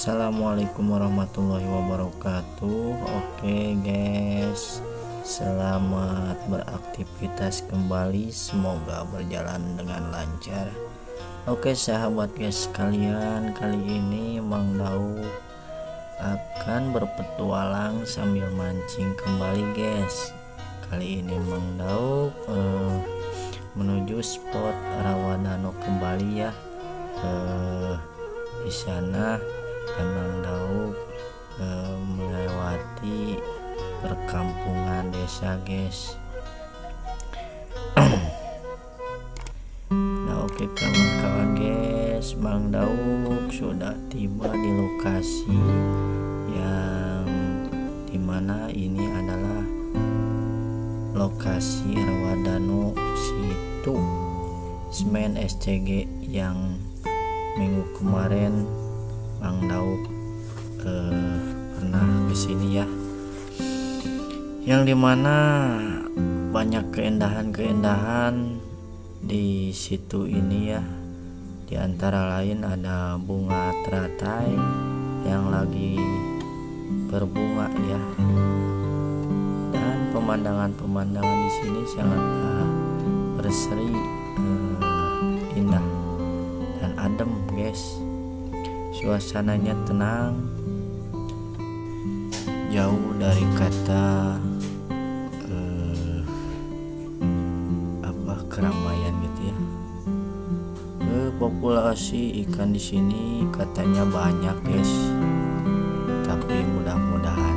Assalamualaikum warahmatullahi wabarakatuh. Oke guys, selamat beraktivitas kembali, semoga berjalan dengan lancar. Oke sahabat guys sekalian, kali ini Mang Daud akan berpetualang sambil mancing kembali guys. Kali ini Mang Daud menuju spot rawa danau kembali ya. Di sana Mang Daud melewati perkampungan desa guys. Nah oke kawan-kawan guys, Mang Daud sudah tiba di lokasi yang dimana ini adalah lokasi rawa danau situ Semen SCG yang minggu kemarin Mang Daud pernah kesini ya, yang dimana banyak keindahan-keindahan di situ ini ya. Di antara lain ada bunga teratai yang lagi berbunga ya, dan pemandangan-pemandangan di sini sangat berseri, indah dan adem guys. Suasananya tenang, jauh dari kata keramaian gitu ya. Populasi ikan di sini katanya banyak guys, tapi mudah-mudahan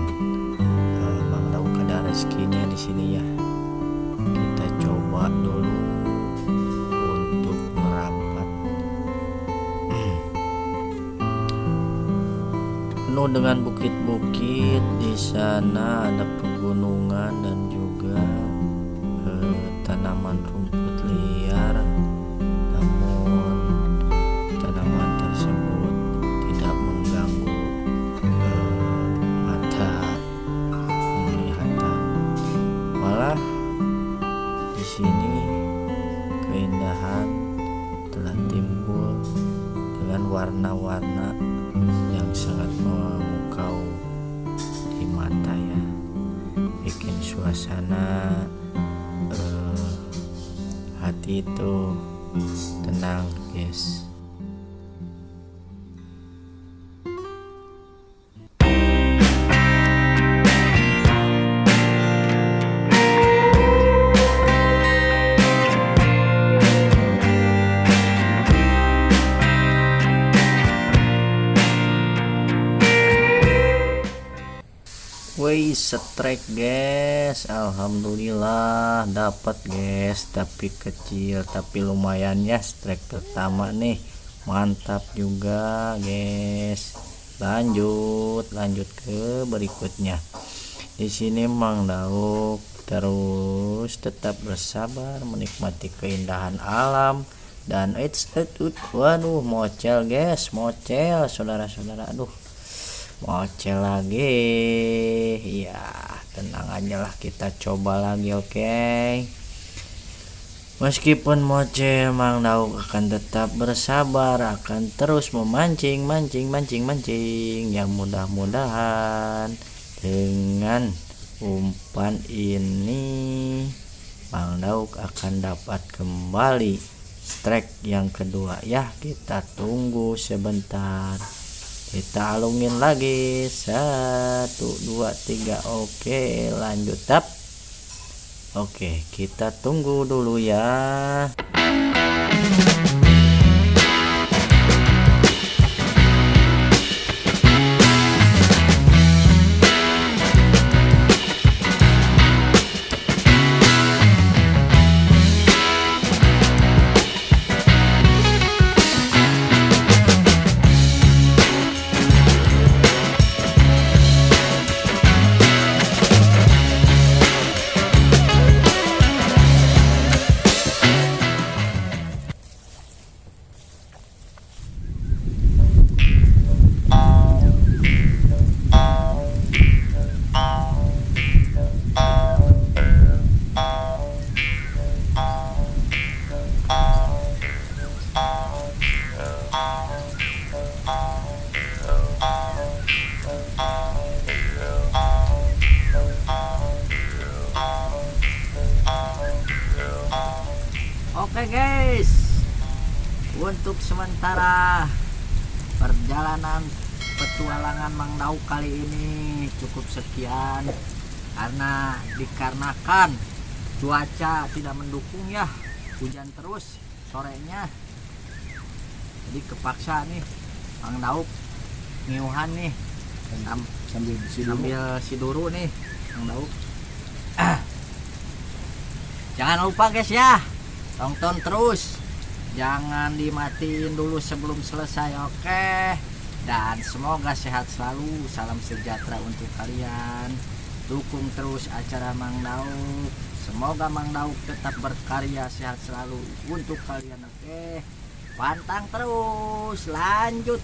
Mang Daud ada rezekinya di sini ya. Kita coba dulu untuk merapat. Penuh dengan bukit-bukit, di sana ada pegunungan dan juga tanaman rumput liar. Namun tanaman tersebut tidak mengganggu mata penglihatan. Malah di sini keindahan telah timbul dengan warna-warna yang sangat memukau di mata ya, bikin suasana hati itu tenang guys. Wih, strike guys, alhamdulillah dapat guys, tapi kecil tapi lumayan ya. Strike pertama nih, mantap juga guys. Lanjut ke berikutnya. Di sini Mang Daud terus tetap bersabar menikmati keindahan alam dan waduh mocel guys, mocel saudara-saudara, aduh mocel lagi ya. Tenang aja lah, kita coba lagi oke. Meskipun mocel, Mang Daud akan tetap bersabar, akan terus memancing yang mudah-mudahan dengan umpan ini Mang Daud akan dapat kembali strike yang kedua ya. Kita tunggu sebentar, kita alungin lagi 1 2 3. Oke lanjut tap. Oke kita tunggu dulu ya. Oke guys, untuk sementara perjalanan petualangan Mang Dauk kali ini cukup sekian, karena dikarenakan cuaca tidak mendukung ya, hujan terus sorenya, jadi kepaksa nih Mang Dauk ngiuhan nih sambil siduru nih Mang Dauk. Jangan lupa guys ya, tonton terus, jangan dimatiin dulu sebelum selesai, oke? Dan semoga sehat selalu, salam sejahtera untuk kalian. Dukung terus acara Mang Dauk, semoga Mang Dauk tetap berkarya, sehat selalu untuk kalian, oke? Pantang terus, lanjut.